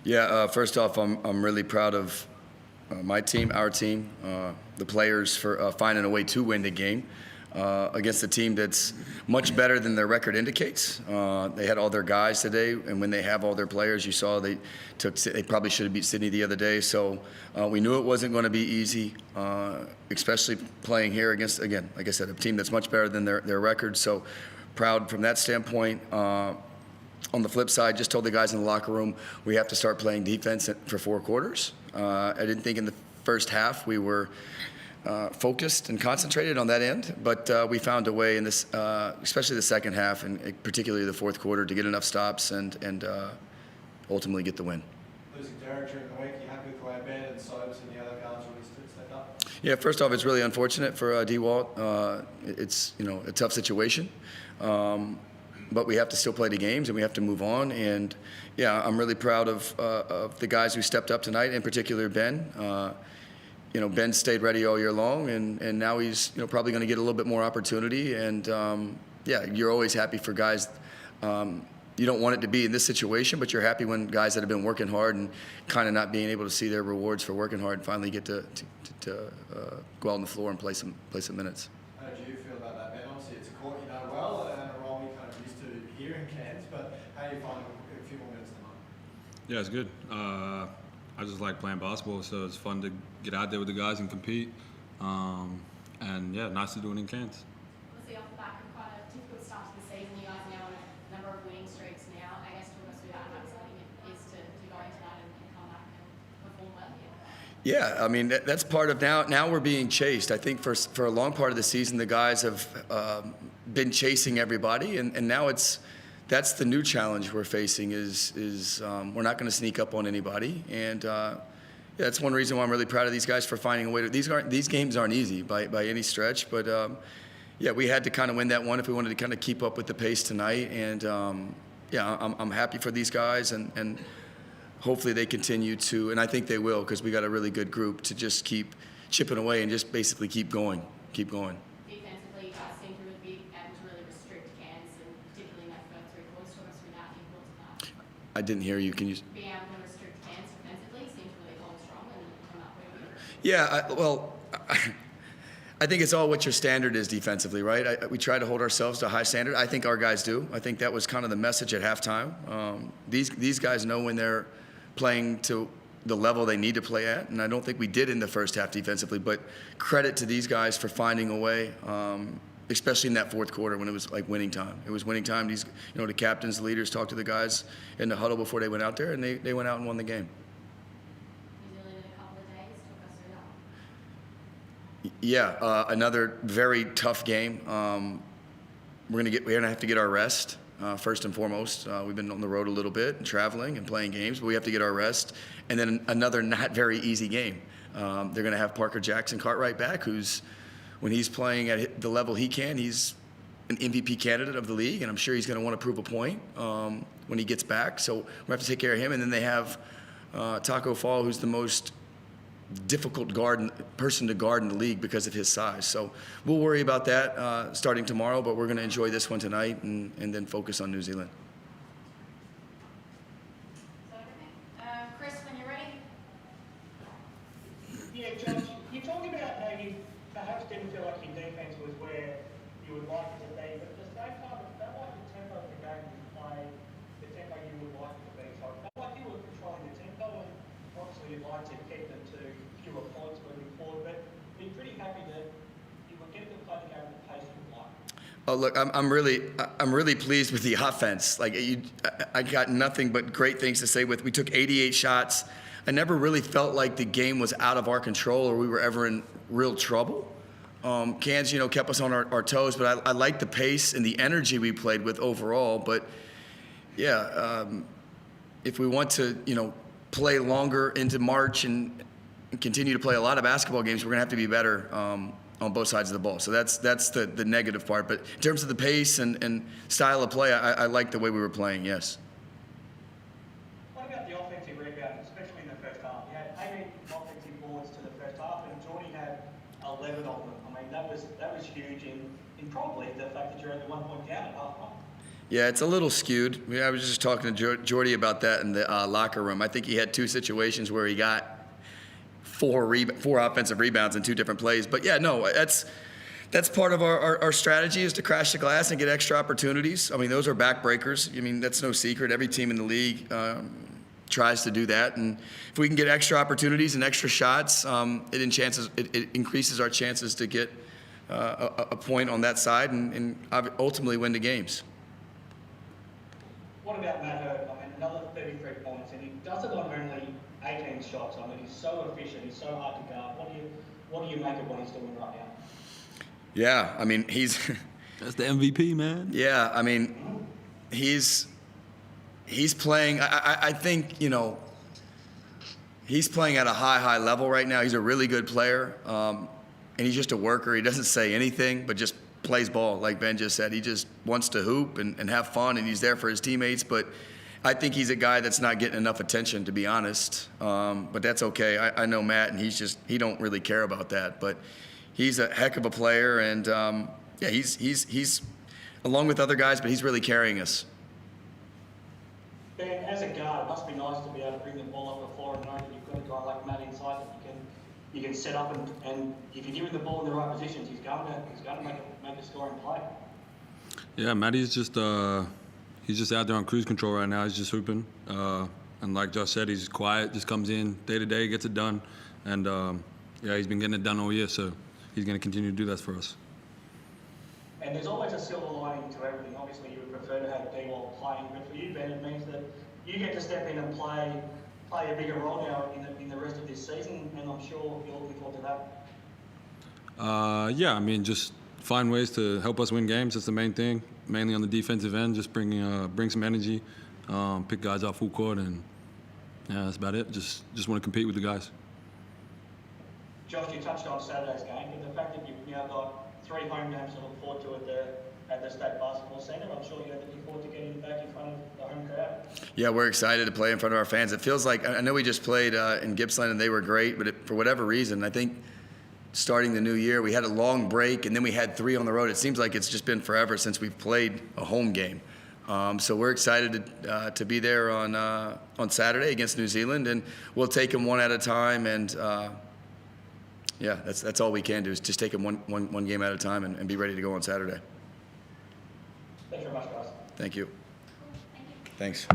Yeah, first off, I'm really proud of my team, our team, the players for finding a way to win the game against a team that's much better than their record indicates. They had all their guys today, and when they have all their players, you saw they probably should have beat Sydney the other day. So we knew it wasn't going to be easy, especially playing here against, again, like I said, a team that's much better than their record. So proud from that standpoint. On the flip side, just told the guys in the locker room we have to start playing defense for 4 quarters. I didn't think in the first half we were focused and concentrated on that end, but we found a way in this, especially the second half and particularly the fourth quarter, to get enough stops and ultimately get the win. Losing Derek during the week, you happy with the way Ben and Sobes and the other guys really stepped up? Yeah, first off, it's really unfortunate for D-Walt. It's a tough situation. But we have to still play the games and we have to move on. And yeah, I'm really proud of the guys who stepped up tonight, in particular Ben. Ben stayed ready all year long, and now he's probably going to get a little bit more opportunity. And yeah, you're always happy for guys. You don't want it to be in this situation, but you're happy when guys that have been working hard and kind of not being able to see their rewards for working hard finally get to go out on the floor and play some minutes. How did you feel about that, Ben? Obviously, it's a court you know well and a role you kind of used to here in Cairns, but how do you find a few more minutes tonight? Yeah, it's good. I just like playing basketball, so it's fun to get out there with the guys and compete. And yeah, nice to do it in Cairns. Obviously, off the back of quite a difficult start to the season, you guys are now on a number of winning streaks now. I guess talk us through how exciting it is to go into that and come back and perform well here. Yeah, I mean, that's part of now we're being chased. I think for a long part of the season, the guys have been chasing everybody, and now that's the new challenge we're facing is we're not going to sneak up on anybody. And yeah, that's one reason why I'm really proud of these guys for finding a way to. These games aren't easy by any stretch, but yeah, we had to kind of win that one if we wanted to kind of keep up with the pace tonight. And yeah, I'm happy for these guys, and hopefully they continue to, and I think they will, because we got a really good group to just keep chipping away and just basically keep going. Defensively, you guys seem to be able to really restrict Cairns, and particularly in that first 3 quarters. Talk us through that, the importance of that. I didn't hear you. Can you? Being able to restrict Cairns defensively seems to really hold strong and from that point of view. Yeah, I think it's all what your standard is defensively, right? We try to hold ourselves to a high standard. I think our guys do. I think that was kind of the message at halftime. These guys know when they're playing to the level they need to play at, and I don't think we did in the first half defensively, but credit to these guys for finding a way, especially in that fourth quarter when it was like winning time. It was winning time. These, the captains, the leaders talked to the guys in the huddle before they went out there, and they went out and won the game. New Zealand in a couple of days. Talk us through that. Yeah, another very tough game. We're gonna have to get our rest. First and foremost, we've been on the road a little bit and traveling and playing games, but we have to get our rest. And then another not very easy game. They're going to have Parker Jackson Cartwright back, who's, when he's playing at the level he can, he's an MVP candidate of the league, and I'm sure he's going to want to prove a point when he gets back. So we have to take care of him. And then they have Taco Fall, who's the most difficult person to guard in the league because of his size. So we'll worry about that starting tomorrow, but we're going to enjoy this one tonight and then focus on New Zealand. Chris, when you're ready. Yeah, Josh, you talked about how you perhaps didn't feel like your defense was where you would like it to be, but at the same time, it's not like the tempo of the game you play, the tempo you would like it to be. So it's not like you were controlling the tempo, and obviously you'd like to keep them to fewer points moving forward, but be pretty happy that you would get to play the game at the pace you would like. Oh, look, I'm really pleased with the offense. Like I got nothing but great things to say. We took 88 shots. I never really felt like the game was out of our control or we were ever in real trouble. Cairns, kept us on our toes, but I liked the pace and the energy we played with overall. But yeah, if we want to, play longer into March and continue to play a lot of basketball games, we're gonna have to be better on both sides of the ball. So that's the negative part. But in terms of the pace and style of play, I like the way we were playing, yes. What about the offensive rebound, especially in the first half? You had 18 offensive boards to the first half, and Jordy had 11 of them. I mean, that was huge in probably the fact that you're only 1 point down at half time. Yeah, it's a little skewed. I was just talking to Jordy about that in the locker room. I think he had two situations where he got four offensive rebounds in two different plays. But yeah, no, that's part of our strategy is to crash the glass and get extra opportunities. I mean, those are backbreakers. I mean, that's no secret. Every team in the league tries to do that. And if we can get extra opportunities and extra shots, it increases our chances to get a point on that side and ultimately win the games. What about Matt Hurd? I mean, another 33 points, and he does it on only 18 shots. I mean, he's so efficient. He's so hard to guard. What do you make of what he's doing right now? Yeah, I mean, That's the MVP, man. Yeah, I mean, he's playing. I think he's playing at a high level right now. He's a really good player, and he's just a worker. He doesn't say anything, but just plays ball, like Ben just said. He just wants to hoop and have fun, and he's there for his teammates. But I think he's a guy that's not getting enough attention, to be honest. But that's okay. I know Matt, and he don't really care about that. But he's a heck of a player, and yeah, he's along with other guys, but he's really carrying us. Ben, as a guard, it must be nice to be able to bring the ball up the floor and know that you've got a guy like Matt inside that you can set up and if you give him the ball in the right positions, he's going to make a scoring play. Yeah, Matty's just he's just out there on cruise control right now. He's just hooping, and like Josh said, he's quiet, just comes in day to day, gets it done, and yeah, he's been getting it done all year, so he's going to continue to do that for us. And there's always a silver lining to everything. Obviously, you would prefer to have D-Wall playing, but for you, Ben, it means that you get to step in and play a bigger role now in the rest of this season, and I'm sure you're looking forward to that. Yeah, I mean, just find ways to help us win games. That's the main thing. Mainly on the defensive end, just bring some energy, pick guys out full court, and yeah, that's about it. Just want to compete with the guys. Josh, you touched on Saturday's game, but the fact that you've now got 3 home games to look forward to at the State Basketball Centre, I'm sure you're looking forward to getting back in front of the home crowd. Yeah, we're excited to play in front of our fans. It feels like, I know we just played in Gippsland and they were great, but for whatever reason, I think starting the new year, we had a long break and then we had 3 on the road. It seems like it's just been forever since we've played a home game. So we're excited to be there on Saturday against New Zealand, and we'll take them one at a time. And yeah, that's all we can do is just take them one game at a time and be ready to go on Saturday. Thanks very much, guys. Thank you. Thank you. Thanks.